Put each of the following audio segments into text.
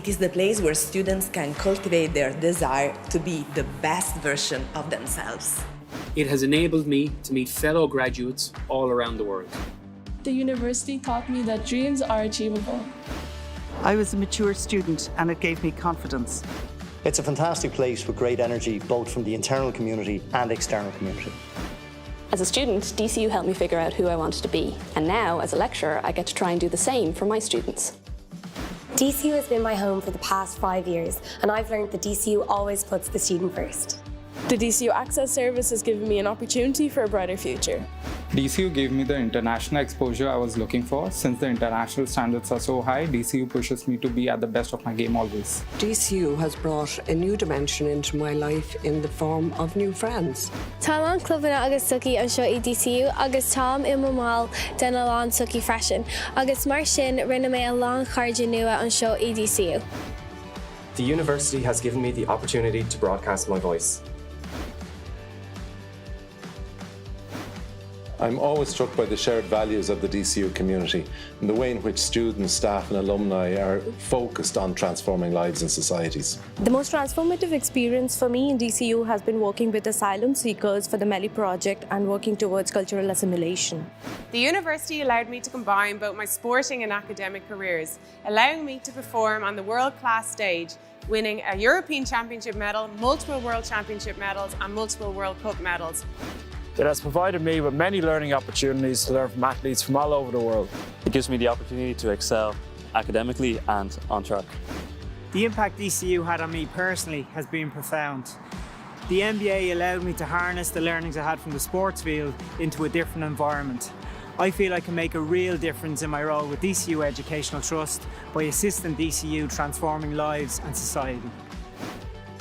It is the place where students can cultivate their desire to be the best version of themselves. It has enabled me to meet fellow graduates all around the world. The university taught me that dreams are achievable. I was a mature student and it gave me confidence. It's a fantastic place with great energy, both from the internal community and external community. As a student, DCU helped me figure out who I wanted to be. And now, as a lecturer, I get to try and do the same for my students. DCU has been my home for the past 5 years, and I've learned that DCU always puts the student first. The DCU Access Service has given me an opportunity for a brighter future. DCU gave me the international exposure I was looking for. Since the international standards are so high, DCU pushes me to be at the best of my game always. DCU has brought a new dimension into my life in the form of new friends. Tá an clubhanna agus suki an seo I DCU agus tám I má den a lán suki freisin, agus mar sin rinne mé a lán chairde nua an seo I DCU. The university has given me the opportunity to broadcast my voice. I'm always struck by the shared values of the DCU community and the way in which students, staff and alumni are focused on transforming lives and societies. The most transformative experience for me in DCU has been working with asylum seekers for the MELI project and working towards cultural assimilation. The university allowed me to combine both my sporting and academic careers, allowing me to perform on the world-class stage, winning a European Championship medal, multiple World Championship medals and multiple World Cup medals. It has provided me with many learning opportunities to learn from athletes from all over the world. It gives me the opportunity to excel academically and on track. The impact DCU had on me personally has been profound. The MBA allowed me to harness the learnings I had from the sports field into a different environment. I feel I can make a real difference in my role with DCU Educational Trust by assisting DCU transforming lives and society.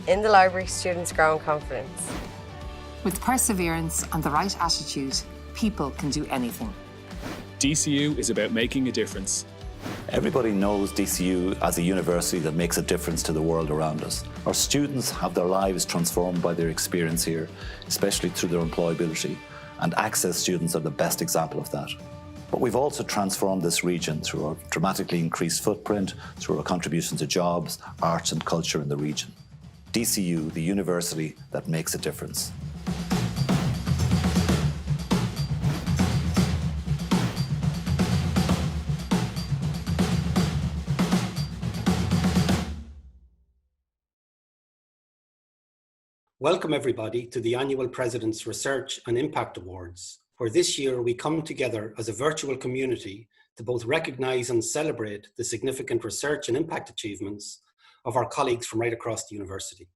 In the library, students grow in confidence. With perseverance and the right attitude, people can do anything. DCU is about making a difference. Everybody knows DCU as a university that makes a difference to the world around us. Our students have their lives transformed by their experience here, especially through their employability, and Access students are the best example of that. But we've also transformed this region through our dramatically increased footprint, through our contribution to jobs, arts and culture in the region. DCU, the university that makes a difference. Welcome everybody to the annual President's Research and Impact Awards, where this year we come together as a virtual community to both recognise and celebrate the significant research and impact achievements of our colleagues from right across the university.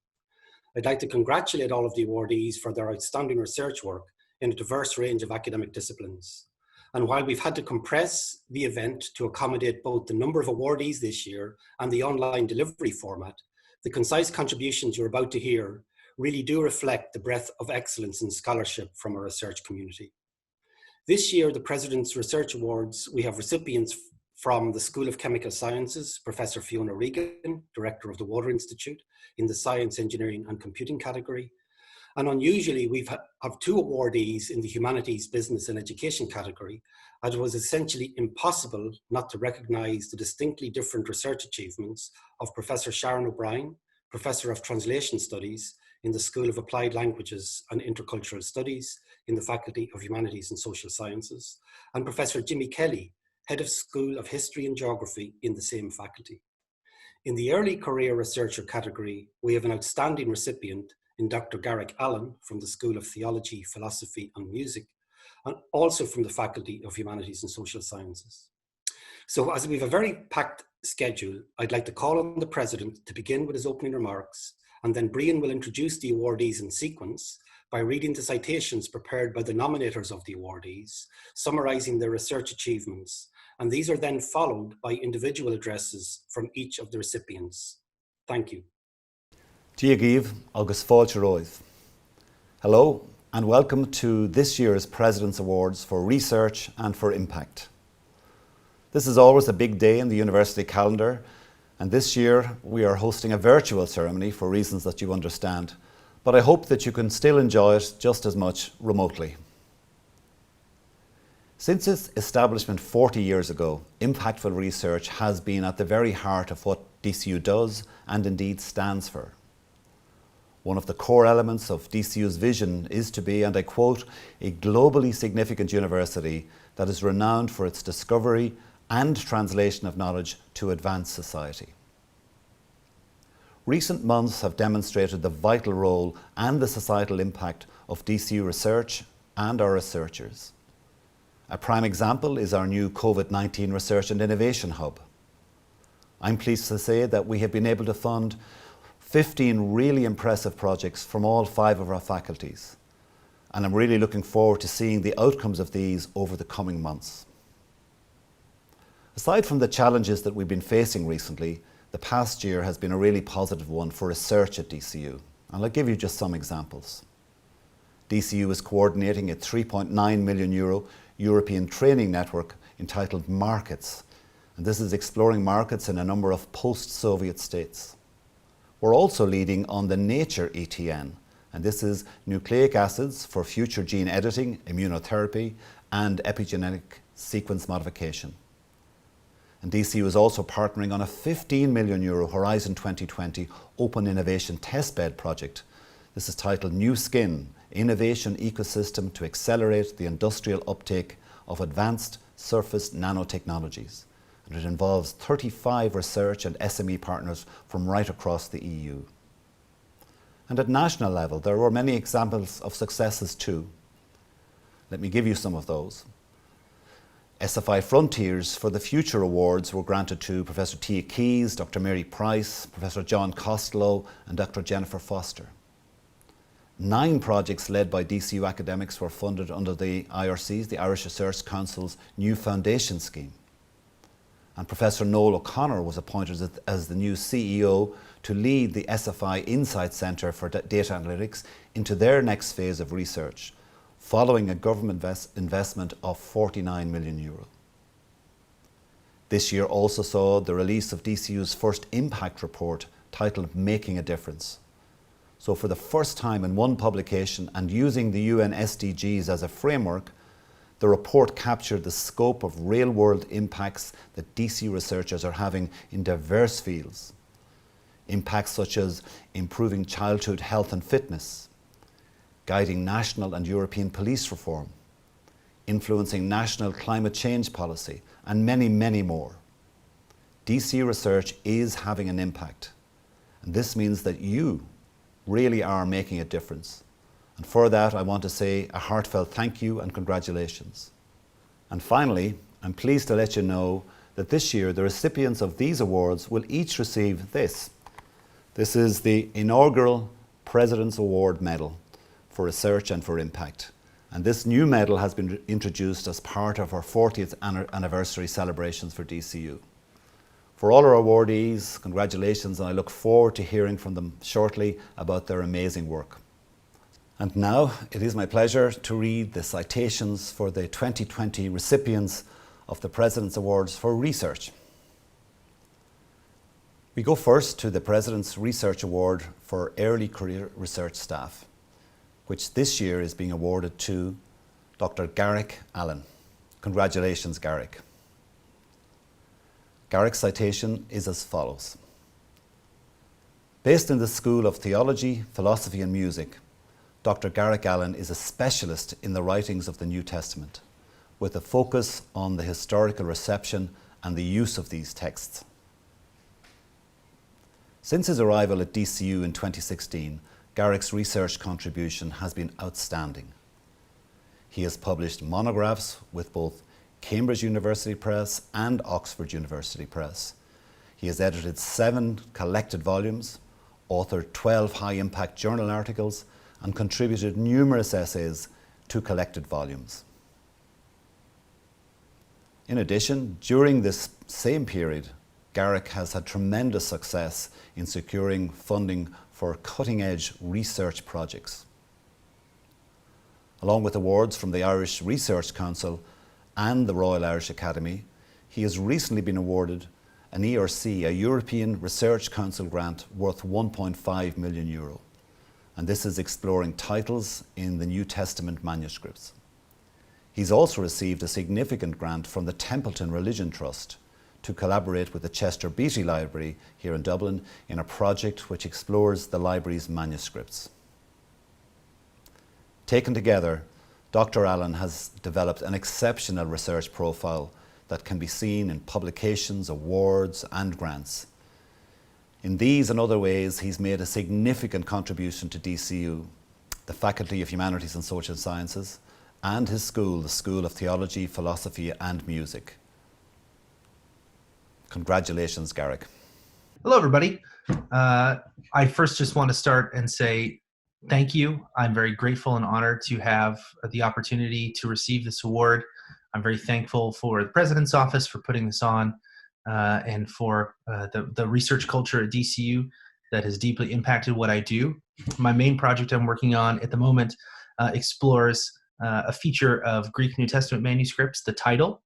I'd like to congratulate all of the awardees for their outstanding research work in a diverse range of academic disciplines. And while we've had to compress the event to accommodate both the number of awardees this year and the online delivery format, the concise contributions you're about to hear really do reflect the breadth of excellence in scholarship from our research community. This year, the President's Research Awards, we have recipients from the School of Chemical Sciences, Professor Fiona Regan, Director of the Water Institute, in the Science, Engineering and Computing category. And unusually, we have two awardees in the Humanities, Business and Education category, as it was essentially impossible not to recognise the distinctly different research achievements of Professor Sharon O'Brien, Professor of Translation Studies in the School of Applied Languages and Intercultural Studies in the Faculty of Humanities and Social Sciences, and Professor Jimmy Kelly, Head of School of History and Geography in the same faculty. In the Early Career Researcher category, we have an outstanding recipient in Dr. Garrick Allen from the School of Theology, Philosophy and Music, and also from the Faculty of Humanities and Social Sciences. So as we have a very packed schedule, I'd like to call on the President to begin with his opening remarks, and then Brian will introduce the awardees in sequence by reading the citations prepared by the nominators of the awardees, summarising their research achievements, and these are then followed by individual addresses from each of the recipients. Thank you. Díagíomh agus fáilte roimh. Hello and welcome to this year's President's Awards for Research and for Impact. This is always a big day in the university calendar, and this year we are hosting a virtual ceremony for reasons that you understand, but I hope that you can still enjoy it just as much remotely. Since its establishment 40 years ago, impactful research has been at the very heart of what DCU does and indeed stands for. One of the core elements of DCU's vision is to be, and I quote, a globally significant university that is renowned for its discovery and translation of knowledge to advance society. Recent months have demonstrated the vital role and the societal impact of DCU research and our researchers. A prime example is our new COVID-19 Research and Innovation Hub. I'm pleased to say that we have been able to fund 15 really impressive projects from all 5 of our faculties, and I'm really looking forward to seeing the outcomes of these over the coming months. Aside from the challenges that we've been facing recently, the past year has been a really positive one for research at DCU, and I'll give you just some examples. DCU is coordinating a €3.9 million European training network entitled Markets, and this is exploring markets in a number of post-Soviet states. We're also leading on the Nature ETN, and this is nucleic acids for future gene editing, immunotherapy, and epigenetic sequence modification. And DCU is also partnering on a €15 million Horizon 2020 Open Innovation Testbed project. This is titled New Skin, Innovation Ecosystem to Accelerate the Industrial Uptake of Advanced Surface Nanotechnologies. And it involves 35 research and SME partners from right across the EU. And at national level, there were many examples of successes too. Let me give you some of those. SFI Frontiers for the Future Awards were granted to Professor Tia Keyes, Dr. Mary Price, Professor John Costello, and Dr. Jennifer Foster. 9 projects led by DCU academics were funded under the IRC's, the Irish Research Council's new foundation scheme. And Professor Noel O'Connor was appointed as the new CEO to lead the SFI Insight Centre for Data Analytics into their next phase of research, following a government investment of €49 million. This year also saw the release of DCU's first impact report titled Making a Difference. So for the first time in one publication and using the UN SDGs as a framework, the report captured the scope of real-world impacts that DCU researchers are having in diverse fields. Impacts such as improving childhood health and fitness, guiding national and European police reform, influencing national climate change policy, and many, many more. DCU research is having an impact, and this means that you really are making a difference. And for that, I want to say a heartfelt thank you and congratulations. And finally, I'm pleased to let you know that this year the recipients of these awards will each receive this. This is the inaugural President's Award Medal for Research and for Impact. And this new medal has been introduced as part of our 40th anniversary celebrations for DCU. For all our awardees, congratulations, and I look forward to hearing from them shortly about their amazing work. And now it is my pleasure to read the citations for the 2020 recipients of the President's Awards for Research. We go first to the President's Research Award for Early Career Research Staff, which this year is being awarded to Dr. Garrick Allen. Congratulations, Garrick. Garrick's citation is as follows. Based in the School of Theology, Philosophy and Music, Dr. Garrick Allen is a specialist in the writings of the New Testament, with a focus on the historical reception and the use of these texts. Since his arrival at DCU in 2016, Garrick's research contribution has been outstanding. He has published monographs with both Cambridge University Press and Oxford University Press. He has edited 7 collected volumes, authored 12 high-impact journal articles, and contributed numerous essays to collected volumes. In addition, during this same period, Garrick has had tremendous success in securing funding for cutting-edge research projects. Along with awards from the Irish Research Council and the Royal Irish Academy, he has recently been awarded an ERC, a European Research Council grant worth €1.5 million. And this is exploring titles in the New Testament manuscripts. He's also received a significant grant from the Templeton Religion Trust to collaborate with the Chester Beatty Library here in Dublin in a project which explores the library's manuscripts. Taken together, Dr. Allen has developed an exceptional research profile that can be seen in publications, awards and grants. In these and other ways, he's made a significant contribution to DCU, the Faculty of Humanities and Social Sciences, and his school, the School of Theology, Philosophy and Music. Congratulations, Garrick. Hello, everybody. I first just want to start and say thank you. I'm very grateful and honored to have the opportunity to receive this award. I'm very thankful for the President's Office for putting this on and for the research culture at DCU that has deeply impacted what I do. My main project I'm working on at the moment explores a feature of Greek New Testament manuscripts, the title.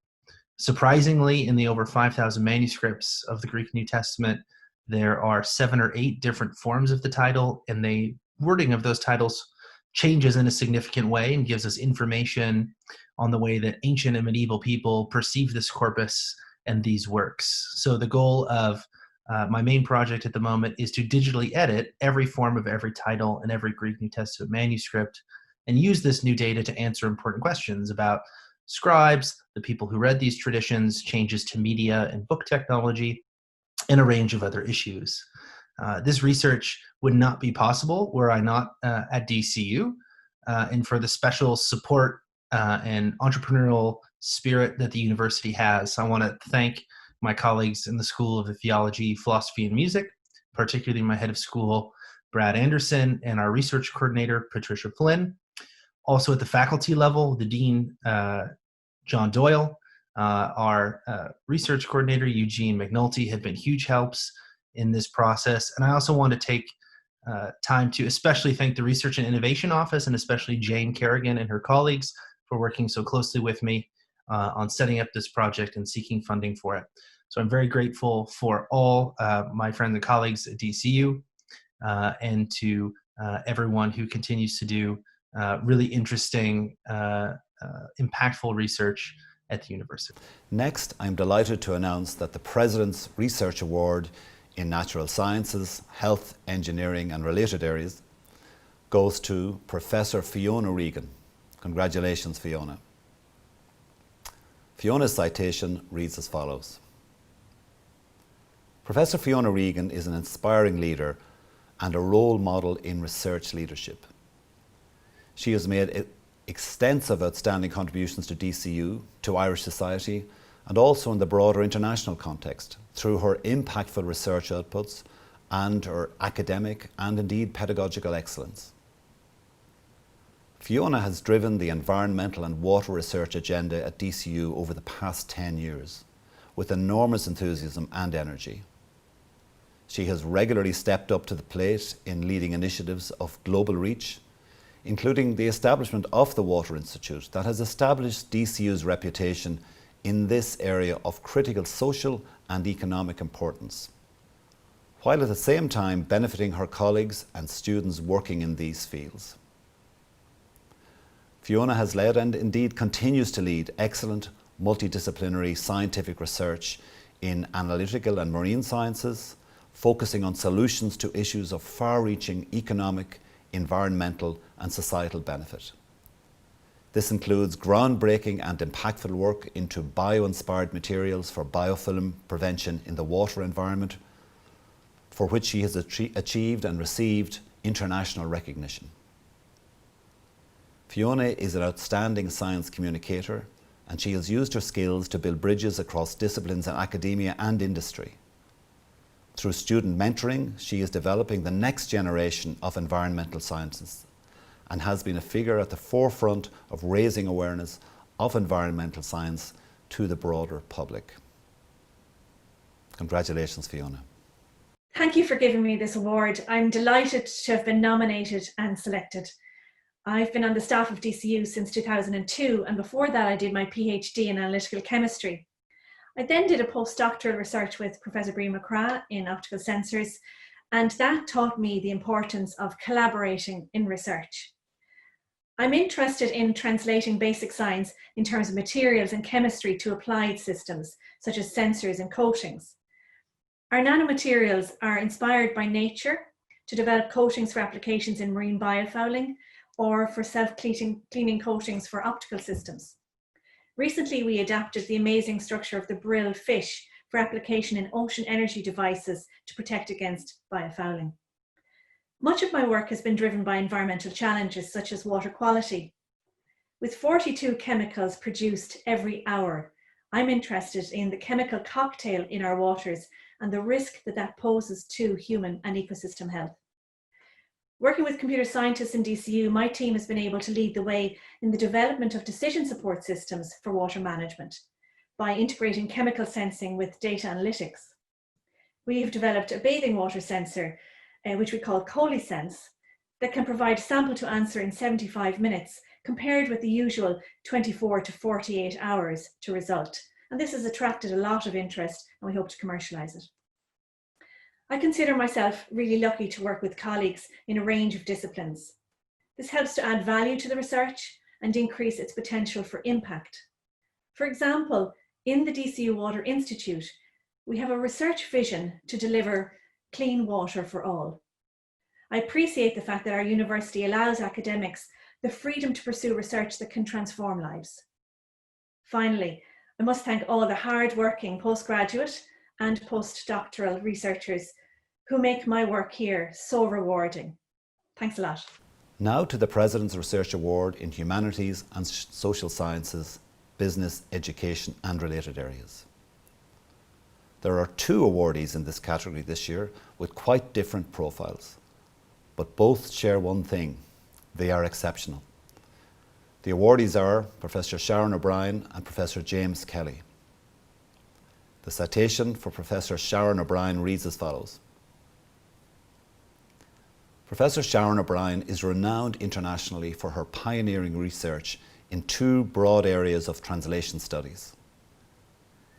Surprisingly, in the over 5,000 manuscripts of the Greek New Testament, there are 7 or 8 different forms of the title, and the wording of those titles changes in a significant way and gives us information on the way that ancient and medieval people perceive this corpus and these works. So the goal of my main project at the moment is to digitally edit every form of every title in every Greek New Testament manuscript and use this new data to answer important questions about scribes, the people who read these traditions, changes to media and book technology, and a range of other issues. This research would not be possible were I not at DCU, and for the special support and entrepreneurial spirit that the university has. I want to thank my colleagues in the School of Theology, Philosophy and Music, particularly my head of school, Brad Anderson, and our research coordinator, Patricia Flynn. Also at the faculty level, the Dean, John Doyle, our research coordinator, Eugene McNulty, have been huge helps in this process. And I also want to take time to especially thank the Research and Innovation Office, and especially Jane Kerrigan and her colleagues for working so closely with me on setting up this project and seeking funding for it. So I'm very grateful for all my friends and colleagues at DCU and to everyone who continues to do really interesting, impactful research at the university. Next, I'm delighted to announce that the President's Research Award in Natural Sciences, Health, Engineering and related areas goes to Professor Fiona Regan. Congratulations, Fiona. Fiona's citation reads as follows. Professor Fiona Regan is an inspiring leader and a role model in research leadership. She has made extensive outstanding contributions to DCU, to Irish society, and also in the broader international context through her impactful research outputs and her academic and indeed pedagogical excellence. Fiona has driven the environmental and water research agenda at DCU over the past 10 years with enormous enthusiasm and energy. She has regularly stepped up to the plate in leading initiatives of global reach, including the establishment of the Water Institute that has established DCU's reputation in this area of critical social and economic importance, while at the same time benefiting her colleagues and students working in these fields. Fiona has led and indeed continues to lead excellent multidisciplinary scientific research in analytical and marine sciences, focusing on solutions to issues of far-reaching economic, environmental and societal benefit. This includes groundbreaking and impactful work into bio-inspired materials for biofilm prevention in the water environment, for which she has achieved and received international recognition. Fiona is an outstanding science communicator, and she has used her skills to build bridges across disciplines in academia and industry. Through student mentoring, she is developing the next generation of environmental scientists and has been a figure at the forefront of raising awareness of environmental science to the broader public. Congratulations, Fiona. Thank you for giving me this award. I'm delighted to have been nominated and selected. I've been on the staff of DCU since 2002, and before that I did my PhD in analytical chemistry. I then did a postdoctoral research with Professor Bree McCrath in optical sensors, and that taught me the importance of collaborating in research. I'm interested in translating basic science in terms of materials and chemistry to applied systems, such as sensors and coatings. Our nanomaterials are inspired by nature to develop coatings for applications in marine biofouling or for self-cleaning coatings for optical systems. Recently, we adapted the amazing structure of the brill fish for application in ocean energy devices to protect against biofouling. Much of my work has been driven by environmental challenges such as water quality. With 42 chemicals produced every hour, I'm interested in the chemical cocktail in our waters and the risk that that poses to human and ecosystem health. Working with computer scientists in DCU, my team has been able to lead the way in the development of decision support systems for water management by integrating chemical sensing with data analytics. We have developed a bathing water sensor, which we call ColiSense, that can provide sample to answer in 75 minutes, compared with the usual 24 to 48 hours to result. And this has attracted a lot of interest, and we hope to commercialize it. I consider myself really lucky to work with colleagues in a range of disciplines. This helps to add value to the research and increase its potential for impact. For example, in the DCU Water Institute, we have a research vision to deliver clean water for all. I appreciate the fact that our university allows academics the freedom to pursue research that can transform lives. Finally, I must thank all the hard-working postgraduate and postdoctoral researchers who make my work here so rewarding. Thanks a lot. Now to the President's Research Award in Humanities and Social Sciences, Business, Education and related areas. There are 2 awardees in this category this year with quite different profiles, but both share one thing: they are exceptional. The awardees are Professor Sharon O'Brien and Professor James Kelly. The citation for Professor Sharon O'Brien reads as follows. Professor Sharon O'Brien is renowned internationally for her pioneering research in 2 broad areas of translation studies.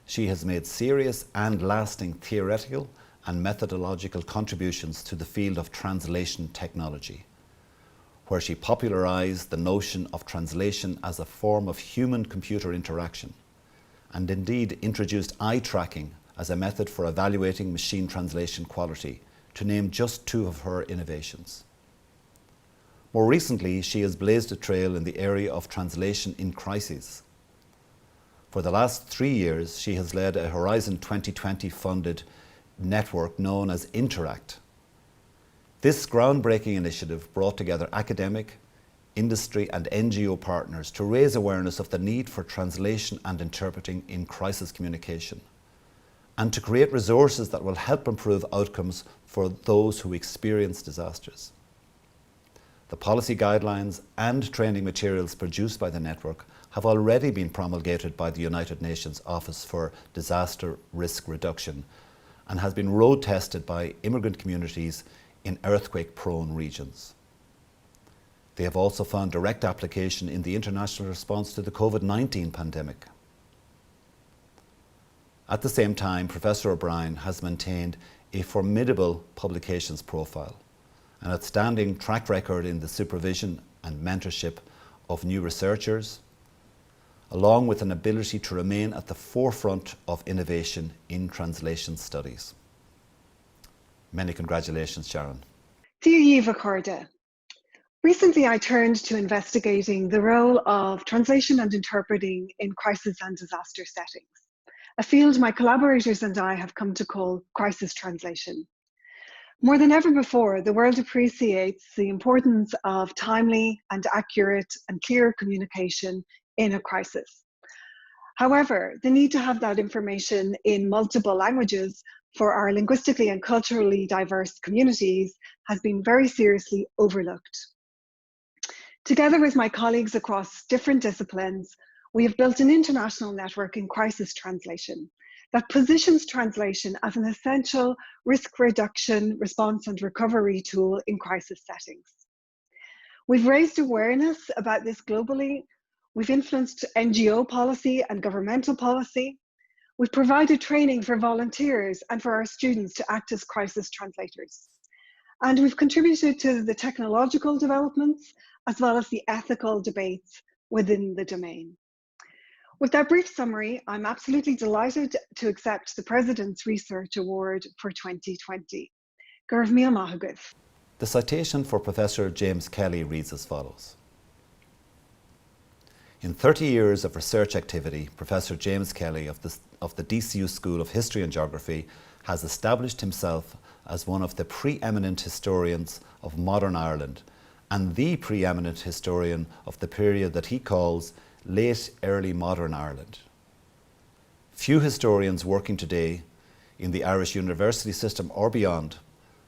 She has made serious and lasting theoretical and methodological contributions to the field of translation technology, where she popularized the notion of translation as a form of human-computer interaction, and indeed introduced eye tracking as a method for evaluating machine translation quality, to name just 2 of her innovations. More recently, she has blazed a trail in the area of translation in crises. For the last 3 years, she has led a Horizon 2020 funded network known as Interact. This groundbreaking initiative brought together academic, industry and NGO partners to raise awareness of the need for translation and interpreting in crisis communication, and to create resources that will help improve outcomes for those who experience disasters. The policy guidelines and training materials produced by the network have already been promulgated by the United Nations Office for Disaster Risk Reduction and has been road tested by immigrant communities in earthquake-prone regions. They have also found direct application in the international response to the COVID-19 pandemic. At the same time, Professor O'Brien has maintained a formidable publications profile, an outstanding track record in the supervision and mentorship of new researchers, along with an ability to remain at the forefront of innovation in translation studies. Many congratulations, Sharon. Recently, I turned to investigating the role of translation and interpreting in crisis and disaster settings, a field my collaborators and I have come to call crisis translation. More than ever before, the world appreciates the importance of timely and accurate and clear communication in a crisis. However, the need to have that information in multiple languages for our linguistically and culturally diverse communities has been very seriously overlooked. Together with my colleagues across different disciplines, we have built an international network in crisis translation that positions translation as an essential risk reduction, response and recovery tool in crisis settings. We've raised awareness about this globally. We've influenced NGO policy and governmental policy. We've provided training for volunteers and for our students to act as crisis translators. And we've contributed to the technological developments as well as the ethical debates within the domain. With that brief summary, I'm absolutely delighted to accept the President's Research Award for 2020. Gurv Mia Mahagith. The citation for Professor James Kelly reads as follows. In 30 years of research activity, Professor James Kelly of the DCU School of History and Geography has established himself as one of the preeminent historians of modern Ireland and the preeminent historian of the period that he calls late early modern Ireland. Few historians working today in the Irish university system or beyond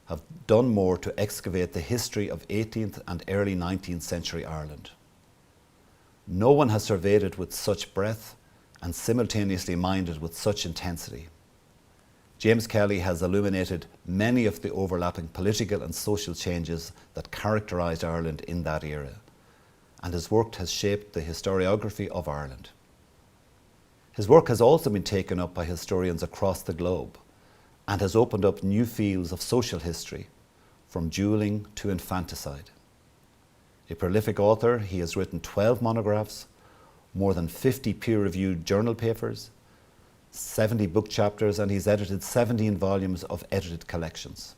have done more to excavate the history of 18th and early 19th century Ireland. No one has surveyed it with such breadth and simultaneously mined it with such intensity. James Kelly has illuminated many of the overlapping political and social changes that characterised Ireland in that era, and his work has shaped the historiography of Ireland. His work has also been taken up by historians across the globe and has opened up new fields of social history, from duelling to infanticide. A prolific author, he has written 12 monographs, more than 50 peer-reviewed journal papers, 70 book chapters, and he's edited 17 volumes of edited collections.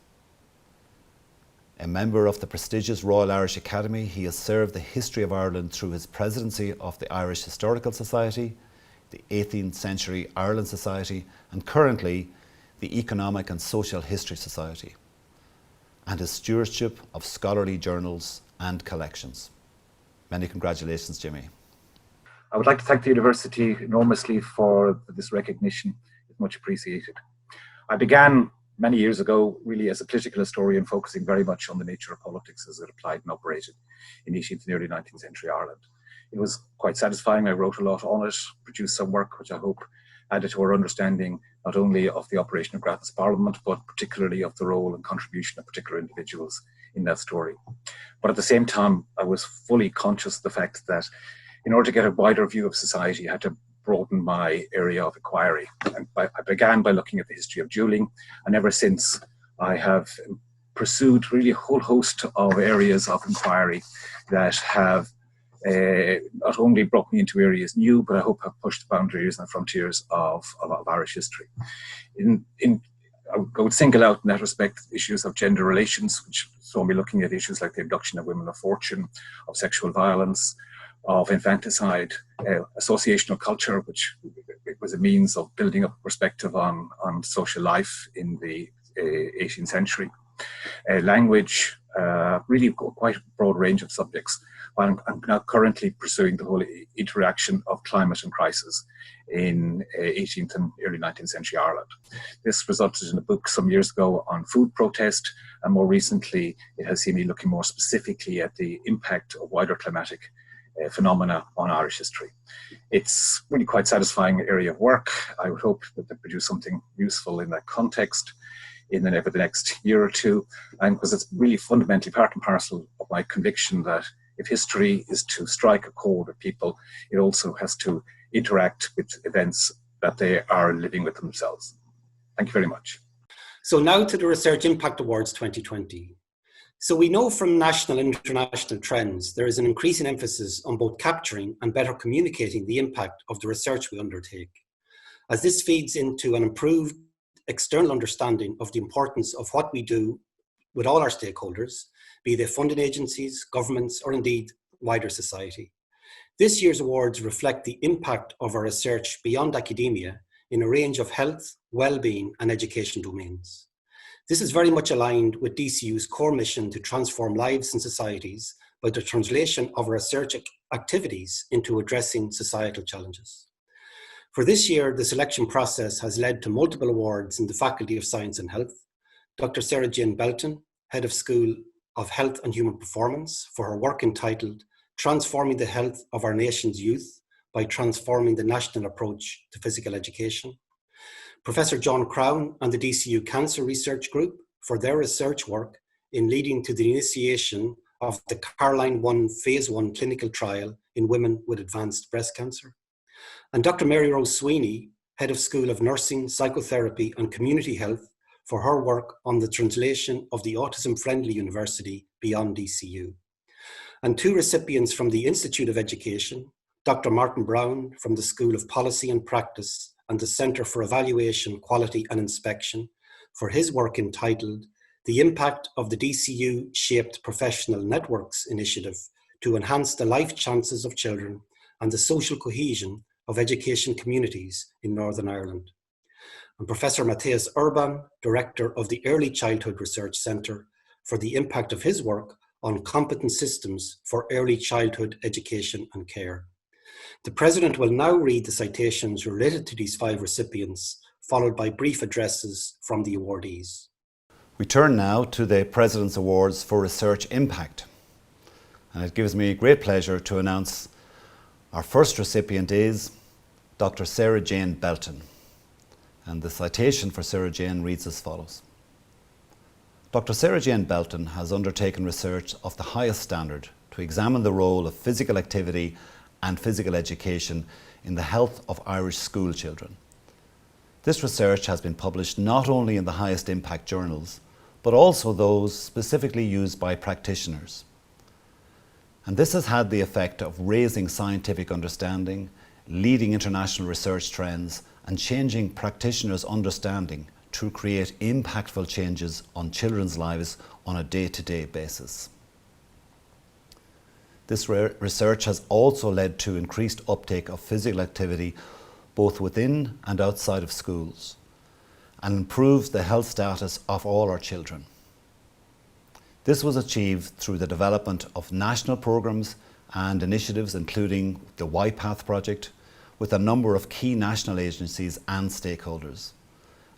A member of the prestigious Royal Irish Academy, he has served the history of Ireland through his presidency of the Irish Historical Society, the 18th Century Ireland Society, and currently the Economic and Social History Society, and his stewardship of scholarly journals and collections. Many congratulations, Jimmy. I would like to thank the university enormously for this recognition. It's much appreciated. I began many years ago really as a political historian, focusing very much on the nature of politics as it applied and operated in 18th and early 19th century Ireland. It was quite satisfying. I wrote a lot on it, produced some work which I hope added to our understanding not only of the operation of Gratis Parliament, but particularly of the role and contribution of particular individuals in that story. But at the same time, I was fully conscious of the fact that in order to get a wider view of society, I had to broaden my area of inquiry. And I began by looking at the history of dueling, and ever since I have pursued really a whole host of areas of inquiry that have not only brought me into areas new, but I hope have pushed the boundaries and frontiers of Irish history. I would single out in that respect issues of gender relations, which saw me looking at issues like the abduction of women of fortune, of sexual violence, of infanticide, associational culture, which was a means of building up perspective on social life in the 18th century. Language, really quite a broad range of subjects. I'm now currently pursuing the whole interaction of climate and crisis in 18th and early 19th century Ireland. This resulted in a book some years ago on food protest, and more recently it has seen me looking more specifically at the impact of wider climatic phenomena on Irish history. It's really quite satisfying area of work. I would hope that they produce something useful in that context over the next year or two, and because it's really fundamentally part and parcel of my conviction that if history is to strike a chord with people, it also has to interact with events that they are living with themselves. Thank you very much. So now to the Research Impact Awards 2020. So we know from national and international trends, there is an increasing emphasis on both capturing and better communicating the impact of the research we undertake, as this feeds into an improved external understanding of the importance of what we do with all our stakeholders, be they funding agencies, governments, or indeed wider society. This year's awards reflect the impact of our research beyond academia in a range of health, well-being, and education domains. This is very much aligned with DCU's core mission to transform lives and societies by the translation of our research activities into addressing societal challenges. For this year, the selection process has led to multiple awards in the Faculty of Science and Health. Dr. Sarahjane Belton, Head of School of Health and Human Performance, for her work entitled Transforming the Health of Our Nation's Youth by Transforming the National Approach to Physical Education. Professor John Crown and the DCU Cancer Research Group for their research work in leading to the initiation of the Caroline 1 Phase 1 clinical trial in women with advanced breast cancer. And Dr. Mary Rose Sweeney, Head of School of Nursing, Psychotherapy and Community Health, for her work on the translation of the Autism Friendly University beyond DCU. and 2 recipients from the Institute of Education, Dr. Martin Brown from the School of Policy and Practice and the Centre for Evaluation, Quality and Inspection, for his work entitled The Impact of the DCU Shaped Professional Networks Initiative to Enhance the Life Chances of Children and the Social Cohesion of Education Communities in Northern Ireland. And Professor Mathias Urban, Director of the Early Childhood Research Centre, for the impact of his work on competent systems for early childhood education and care. The President will now read the citations related to these 5 recipients, followed by brief addresses from the awardees. We turn now to the President's Awards for Research Impact. And it gives me great pleasure to announce our first recipient is Dr. Sarahjane Belton. And the citation for Sarahjane reads as follows. Dr. Sarahjane Belton has undertaken research of the highest standard to examine the role of physical activity and physical education in the health of Irish school children. This research has been published not only in the highest impact journals, but also those specifically used by practitioners. And this has had the effect of raising scientific understanding, leading international research trends, and changing practitioners' understanding to create impactful changes on children's lives on a day-to-day basis. This research has also led to increased uptake of physical activity both within and outside of schools, and improves the health status of all our children. This was achieved through the development of national programmes and initiatives, including the YPath project, with a number of key national agencies and stakeholders,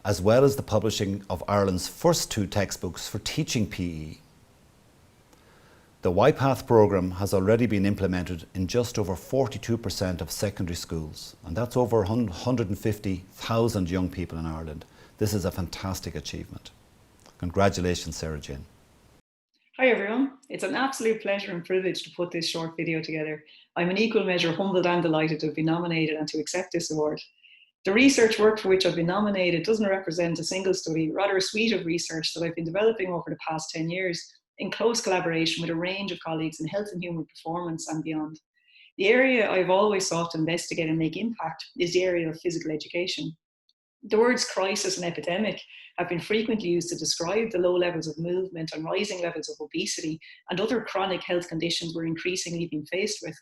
as well as the publishing of Ireland's first 2 textbooks for teaching PE. The YPath programme has already been implemented in just over 42% of secondary schools, and that's over 150,000 young people in Ireland. This is a fantastic achievement. Congratulations, Sarahjane. Hi everyone, it's an absolute pleasure and privilege to put this short video together. I'm in equal measure humbled and delighted to have been nominated and to accept this award. The research work for which I've been nominated doesn't represent a single study, rather a suite of research that I've been developing over the past 10 years in close collaboration with a range of colleagues in health and human performance and beyond. The area I've always sought to investigate and make impact is the area of physical education. The words crisis and epidemic have been frequently used to describe the low levels of movement and rising levels of obesity and other chronic health conditions we're increasingly being faced with.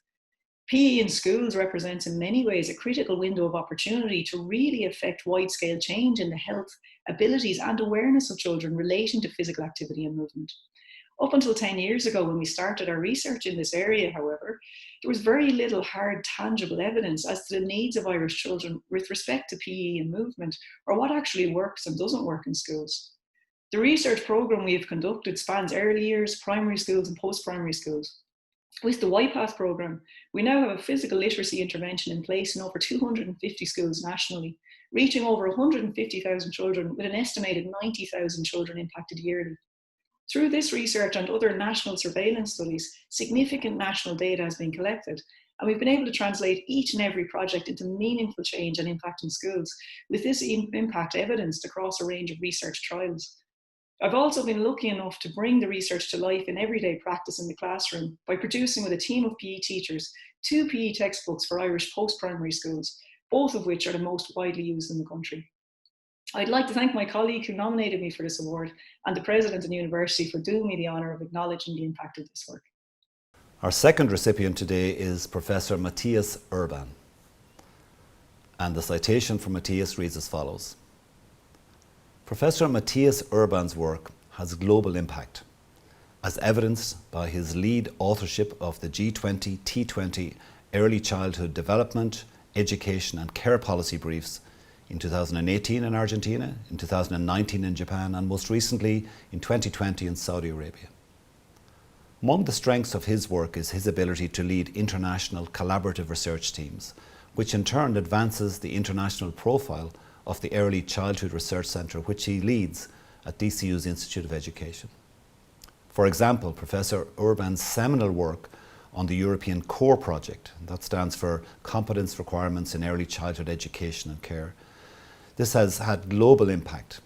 PE in schools represents in many ways a critical window of opportunity to really affect wide-scale change in the health, abilities and awareness of children relating to physical activity and movement. Up until 10 years ago, when we started our research in this area, however, there was very little hard, tangible evidence as to the needs of Irish children with respect to PE and movement, or what actually works and doesn't work in schools. The research programme we have conducted spans early years, primary schools and post-primary schools. With the YPath programme, we now have a physical literacy intervention in place in over 250 schools nationally, reaching over 150,000 children with an estimated 90,000 children impacted yearly. Through this research and other national surveillance studies, significant national data has been collected, and we've been able to translate each and every project into meaningful change and impact in schools, with this impact evidenced across a range of research trials. I've also been lucky enough to bring the research to life in everyday practice in the classroom by producing with a team of PE teachers 2 PE textbooks for Irish post-primary schools, both of which are the most widely used in the country. I'd like to thank my colleague who nominated me for this award and the President and University for doing me the honour of acknowledging the impact of this work. Our second recipient today is Professor Mathias Urban. And the citation from Mathias reads as follows. Professor Mathias Urban's work has global impact, as evidenced by his lead authorship of the G20, T20 Early Childhood Development, Education and Care Policy Briefs in 2018 in Argentina, in 2019 in Japan, and most recently in 2020 in Saudi Arabia. Among the strengths of his work is his ability to lead international collaborative research teams, which in turn advances the international profile of the Early Childhood Research Centre, which he leads at DCU's Institute of Education. For example, Professor Urban's seminal work on the European Core Project, that stands for Competence Requirements in Early Childhood Education and Care. This has had global impact.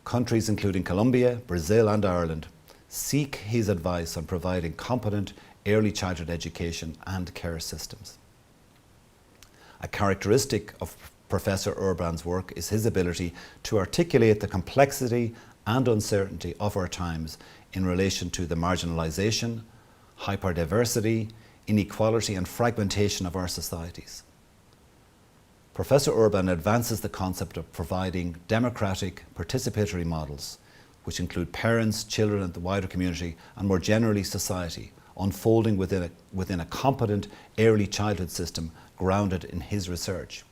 Countries including Colombia, Brazil and Ireland seek his advice on providing competent early childhood education and care systems. A characteristic of Professor Urban's work is his ability to articulate the complexity and uncertainty of our times in relation to the marginalisation, hyperdiversity, inequality and fragmentation of our societies. Professor Urban advances the concept of providing democratic, participatory models, which include parents, children and the wider community, and more generally society, unfolding within a competent early childhood system grounded in his research.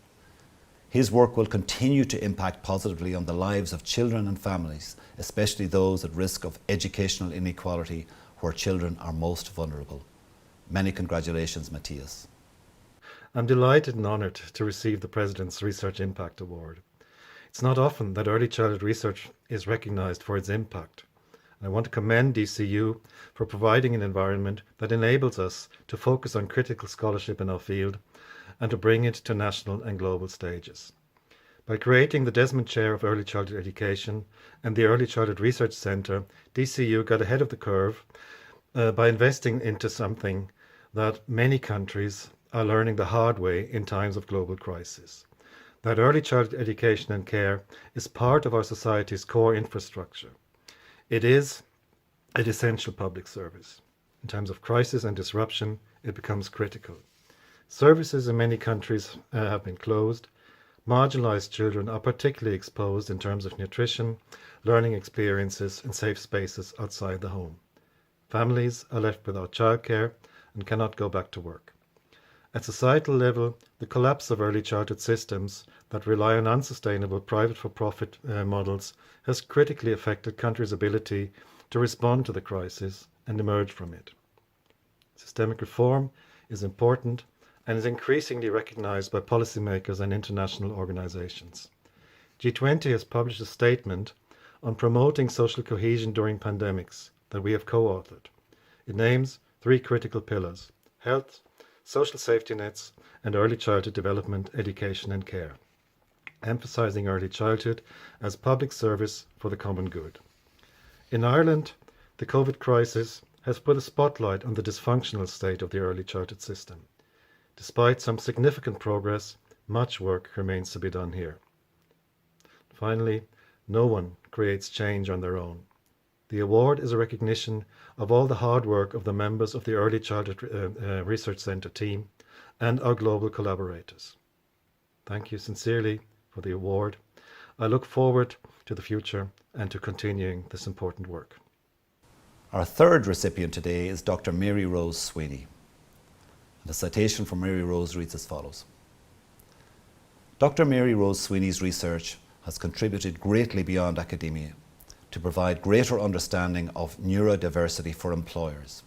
His work will continue to impact positively on the lives of children and families, especially those at risk of educational inequality where children are most vulnerable. Many congratulations, Mathias. I'm delighted and honoured to receive the President's Research Impact Award. It's not often that early childhood research is recognised for its impact. I want to commend DCU for providing an environment that enables us to focus on critical scholarship in our field and to bring it to national and global stages. By creating the Desmond Chair of Early Childhood Education and the Early Childhood Research Centre, DCU got ahead of the curve by investing into something that many countries are learning the hard way in times of global crisis. That early childhood education and care is part of our society's core infrastructure. It is an essential public service. In times of crisis and disruption, it becomes critical. Services in many countries have been closed. Marginalised children are particularly exposed in terms of nutrition, learning experiences and safe spaces outside the home. Families are left without childcare and cannot go back to work. At societal level, the collapse of early childhood systems that rely on unsustainable private for-profit models has critically affected countries' ability to respond to the crisis and emerge from it. Systemic reform is important and is increasingly recognised by policymakers and international organisations. G20 has published a statement on promoting social cohesion during pandemics that we have co-authored. It names 3 critical pillars: health, social safety nets, and early childhood development, education and care, emphasising early childhood as public service for the common good. In Ireland, the COVID crisis has put a spotlight on the dysfunctional state of the early childhood system. Despite some significant progress, much work remains to be done here. Finally, no one creates change on their own. The award is a recognition of all the hard work of the members of the Early Childhood Research Centre team and our global collaborators. Thank you sincerely for the award. I look forward to the future and to continuing this important work. Our third recipient today is Dr. Mary Rose Sweeney. The citation from Mary Rose reads as follows. Dr. Mary Rose Sweeney's research has contributed greatly beyond academia to provide greater understanding of neurodiversity for employers.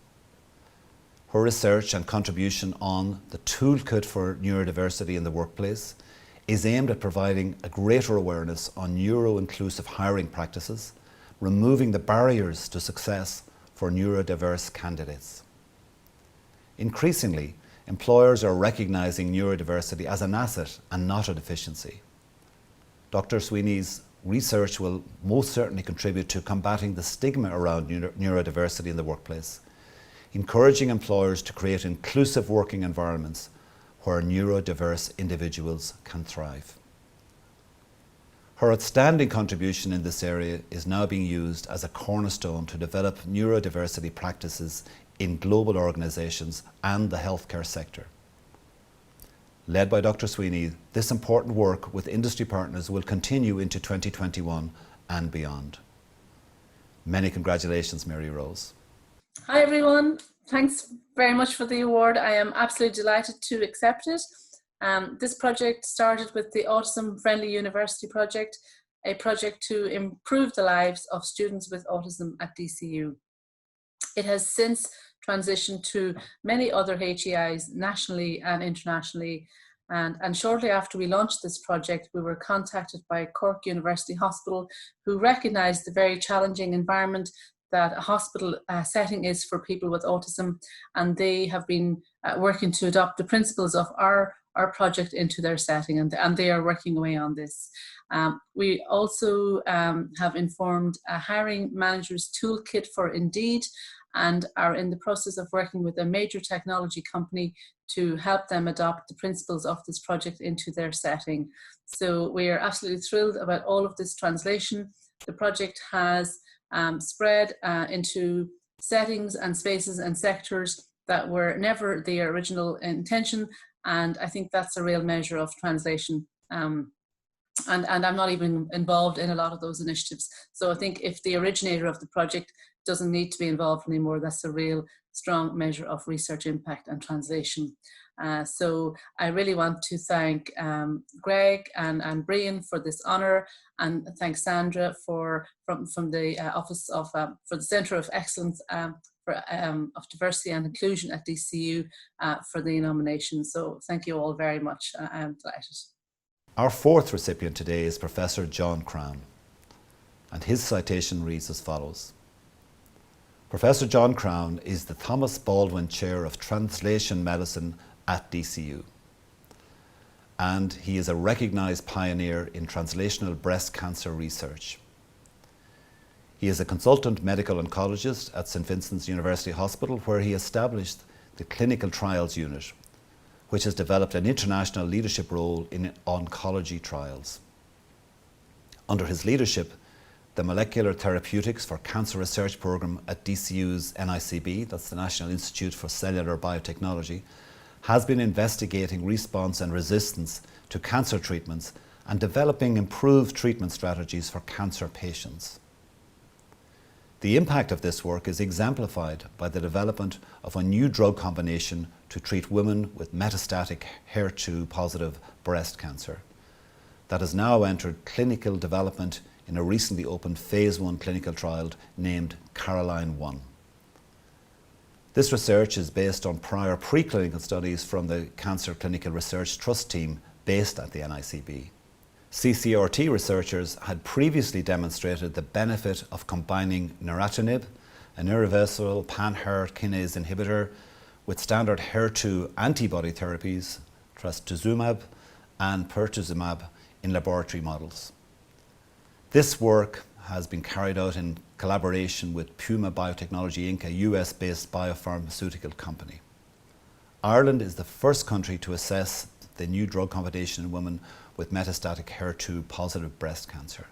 Her research and contribution on the toolkit for neurodiversity in the workplace is aimed at providing a greater awareness on neuro-inclusive hiring practices, removing the barriers to success for neurodiverse candidates. Increasingly, employers are recognising neurodiversity as an asset and not a deficiency. Dr. Sweeney's research will most certainly contribute to combating the stigma around neurodiversity in the workplace, encouraging employers to create inclusive working environments where neurodiverse individuals can thrive. Her outstanding contribution in this area is now being used as a cornerstone to develop neurodiversity practices in global organisations and the healthcare sector. Led by Dr. Sweeney, this important work with industry partners will continue into 2021 and beyond. Many congratulations, Mary Rose. Hi everyone, thanks very much for the award. I am absolutely delighted to accept it. This project started with the Autism Friendly University project, a project to improve the lives of students with autism at DCU. It has since transitioned to many other HEIs nationally and internationally. And shortly after we launched this project, we were contacted by Cork University Hospital, who recognised the very challenging environment that a hospital setting is for people with autism. And they have been working to adopt the principles of our our project into their setting, and they are working away on this. We also have informed a hiring managers toolkit for Indeed, and are in the process of working with a major technology company to help them adopt the principles of this project into their setting. So we are absolutely thrilled about all of this translation. The project has spread into settings and spaces and sectors that were never the original intention, and I think that's a real measure of translation. And I'm not even involved in a lot of those initiatives. So I think if the originator of the project doesn't need to be involved anymore, that's a real strong measure of research impact and translation. So I really want to thank Greg and Brian for this honour, and thank Sandra from the Office of for the Centre of Excellence of Diversity and Inclusion at DCU for the nomination. So thank you all very much. I'm delighted. Our fourth recipient today is Professor John Crown, and his citation reads as follows. Professor John Crown is the Thomas Baldwin Chair of Translation Medicine at DCU, and he is a recognised pioneer in translational breast cancer research. He is a consultant medical oncologist at St Vincent's University Hospital, where he established the Clinical Trials Unit, which has developed an international leadership role in oncology trials. Under his leadership, the Molecular Therapeutics for Cancer Research Programme at DCU's NICB, that's the National Institute for Cellular Biotechnology, has been investigating response and resistance to cancer treatments and developing improved treatment strategies for cancer patients. The impact of this work is exemplified by the development of a new drug combination to treat women with metastatic HER2-positive breast cancer that has now entered clinical development in a recently opened phase 1 clinical trial named Caroline 1. This research is based on prior preclinical studies from the Cancer Clinical Research Trust team based at the NICB. CCRT researchers had previously demonstrated the benefit of combining neratinib, an irreversible pan-HER kinase inhibitor, with standard HER2 antibody therapies, trastuzumab and pertuzumab, in laboratory models. This work has been carried out in collaboration with Puma Biotechnology Inc., a US-based biopharmaceutical company. Ireland is the first country to assess the new drug combination in women with metastatic HER2-positive breast cancer.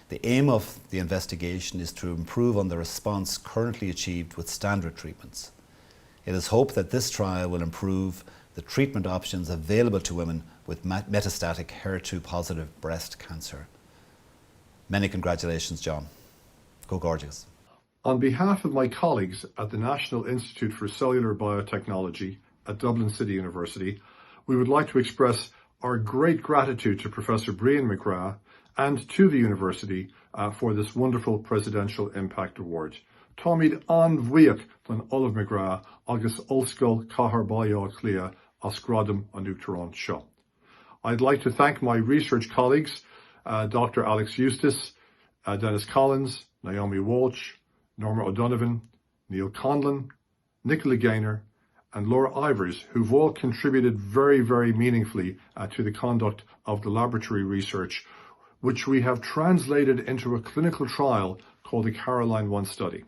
The aim of the investigation is to improve on the response currently achieved with standard treatments. It is hoped that this trial will improve the treatment options available to women with metastatic HER2-positive breast cancer. Many congratulations, John. Go Gorgeous. On behalf of my colleagues at the National Institute for Cellular Biotechnology at Dublin City University, we would like to express our great gratitude to Professor Brian McGrath and to the university for this wonderful Presidential Impact Award. Táimid an bhuíoch don Olav McGrath agus Ulscoil Cahar Baile Clia as Gradam an Uachtarán seo. I'd like to thank my research colleagues, Dr. Alex Eustace, Dennis Collins, Naomi Walsh, Norma O'Donovan, Neil Conlon, Nicola Gaynor, and Laura Ivers, who've all contributed very, very meaningfully to the conduct of the laboratory research, which we have translated into a clinical trial called the Caroline 1 study.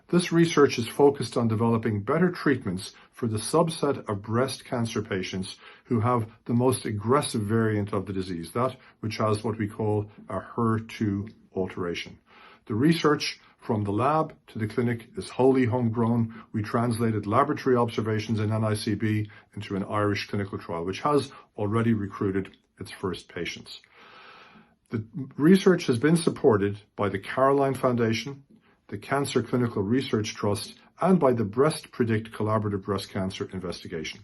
This research is focused on developing better treatments for the subset of breast cancer patients who have the most aggressive variant of the disease, that which has what we call a HER2 alteration. The research from the lab to the clinic is wholly homegrown. We translated laboratory observations in NICB into an Irish clinical trial, which has already recruited its first patients. The research has been supported by the Caroline Foundation, the Cancer Clinical Research Trust, and by the Breast Predict Collaborative Breast Cancer Investigation.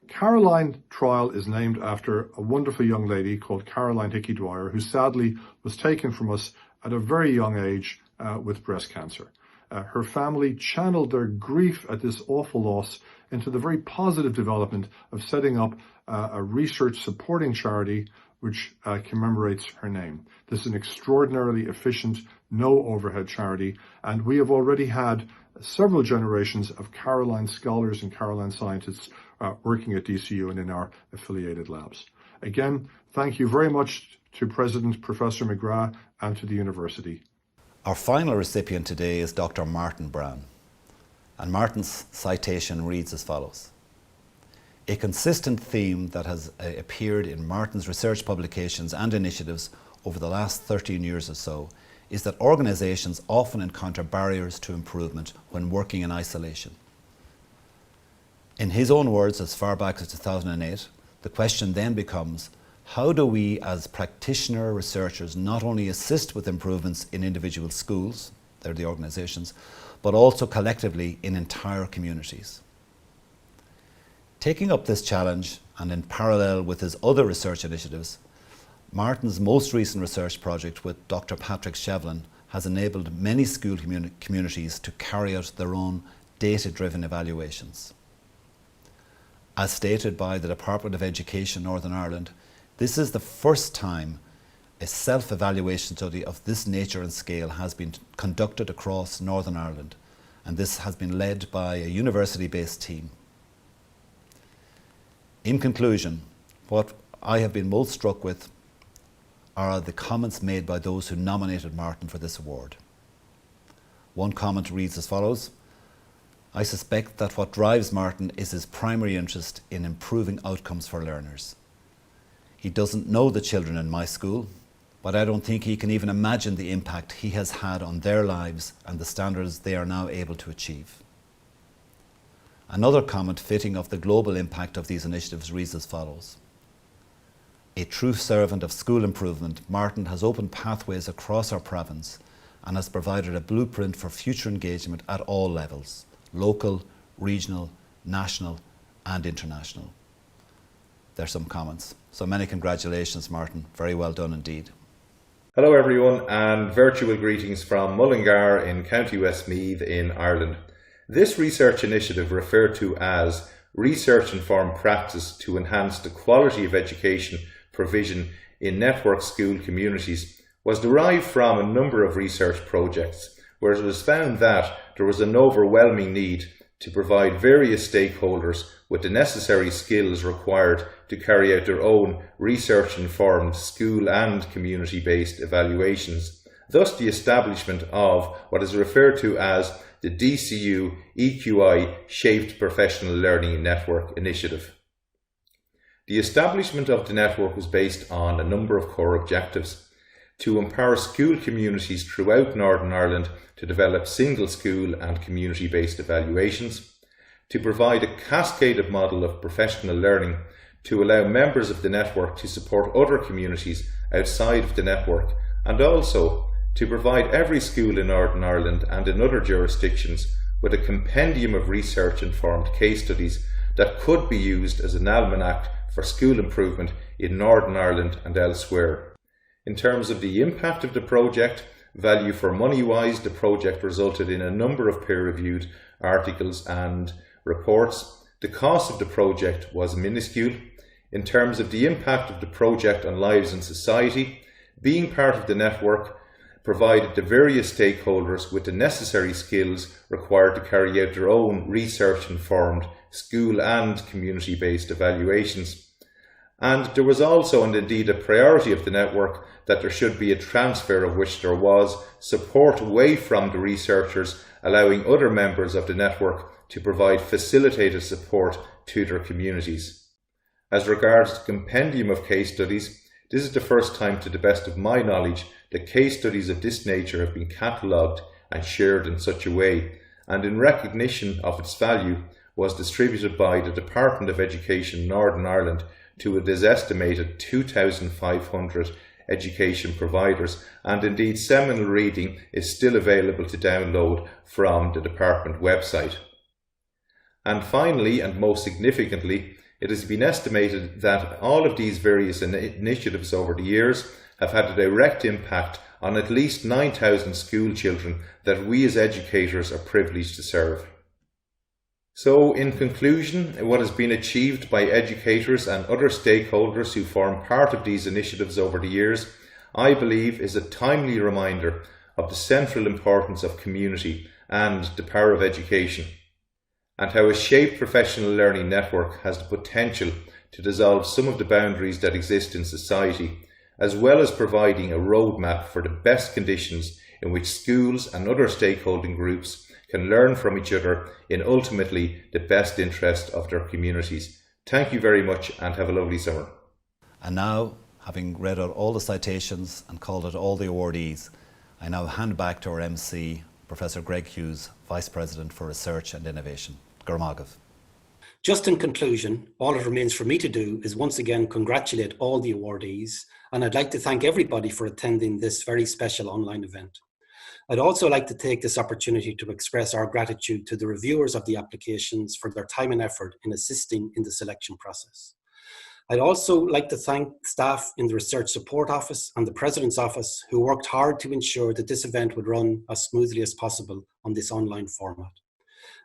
Caroline trial is named after a wonderful young lady called Caroline Hickey Dwyer, who sadly was taken from us at a very young age with breast cancer. Her family channeled their grief at this awful loss into the very positive development of setting up a research supporting charity which commemorates her name. This is an extraordinarily efficient, no overhead charity, and we have already had several generations of Caroline scholars and Caroline scientists working at DCU and in our affiliated labs. Again, thank you very much to President Professor McGrath and to the university. Our final recipient today is Dr. Martin Brown, and Martin's citation reads as follows. A consistent theme that has appeared in Martin's research publications and initiatives over the last 13 years or so is that organisations often encounter barriers to improvement when working in isolation. In his own words, as far back as 2008, the question then becomes, how do we as practitioner researchers not only assist with improvements in individual schools, they're the organisations, but also collectively in entire communities? Taking up this challenge, and in parallel with his other research initiatives, Martin's most recent research project with Dr. Patrick Shevlin has enabled many school communities to carry out their own data-driven evaluations. As stated by the Department of Education Northern Ireland, this is the first time a self-evaluation study of this nature and scale has been conducted across Northern Ireland, and this has been led by a university-based team. In conclusion, what I have been most struck with are the comments made by those who nominated Martin for this award. One comment reads as follows: I suspect that what drives Martin is his primary interest in improving outcomes for learners. He doesn't know the children in my school, but I don't think he can even imagine the impact he has had on their lives and the standards they are now able to achieve. Another comment fitting of the global impact of these initiatives reads as follows: a true servant of school improvement, Martin has opened pathways across our province and has provided a blueprint for future engagement at all levels: local, regional, national and international. There's some comments. So many congratulations, Martin. Very well done indeed. Hello everyone, and virtual greetings from Mullingar in County Westmeath in Ireland. This research initiative, referred to as Research-Informed Practice to Enhance the Quality of Education Provision in Network School Communities, was derived from a number of research projects, where it was found that there was an overwhelming need to provide various stakeholders with the necessary skills required to carry out their own research-informed school and community-based evaluations. Thus, the establishment of what is referred to as the DCU EQI Shaped Professional Learning Network Initiative. The establishment of the network was based on a number of core objectives: to empower school communities throughout Northern Ireland to develop single school and community-based evaluations, to provide a cascaded model of professional learning to allow members of the network to support other communities outside of the network, and also to provide every school in Northern Ireland and in other jurisdictions with a compendium of research-informed case studies that could be used as an almanac for school improvement in Northern Ireland and elsewhere. In terms of the impact of the project, value for money-wise, the project resulted in a number of peer-reviewed articles and reports. The cost of the project was minuscule. In terms of the impact of the project on lives and society, being part of the network provided the various stakeholders with the necessary skills required to carry out their own research-informed school and community-based evaluations. And there was also, and indeed a priority of the network, that there should be a transfer, of which there was, support away from the researchers, allowing other members of the network to provide facilitated support to their communities. As regards the compendium of case studies, this is the first time, to the best of my knowledge, that case studies of this nature have been catalogued and shared in such a way, and in recognition of its value was distributed by the Department of Education Northern Ireland to a estimated 2,500 education providers, and indeed seminal reading is still available to download from the department website. And finally, and most significantly, it has been estimated that all of these various initiatives over the years have had a direct impact on at least 9,000 school children that we as educators are privileged to serve. So, in conclusion, what has been achieved by educators and other stakeholders who form part of these initiatives over the years, I believe is a timely reminder of the central importance of community and the power of education, and how a shaped professional learning network has the potential to dissolve some of the boundaries that exist in society, as well as providing a roadmap for the best conditions in which schools and other stakeholding groups can learn from each other in ultimately the best interest of their communities. Thank you very much and have a lovely summer. And now, having read out all the citations and called out all the awardees, I now hand back to our MC, Professor Greg Hughes, Vice President for Research and Innovation. Gurmagov. Just in conclusion, all it remains for me to do is once again congratulate all the awardees, and I'd like to thank everybody for attending this very special online event. I'd also like to take this opportunity to express our gratitude to the reviewers of the applications for their time and effort in assisting in the selection process. I'd also like to thank staff in the Research Support Office and the President's Office who worked hard to ensure that this event would run as smoothly as possible on this online format.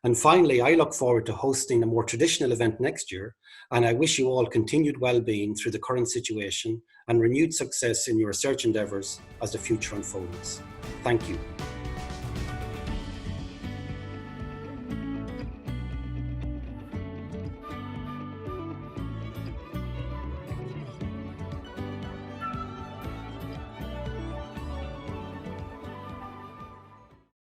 And finally, I look forward to hosting a more traditional event next year, and I wish you all continued well-being through the current situation and renewed success in your research endeavours as the future unfolds. Thank you.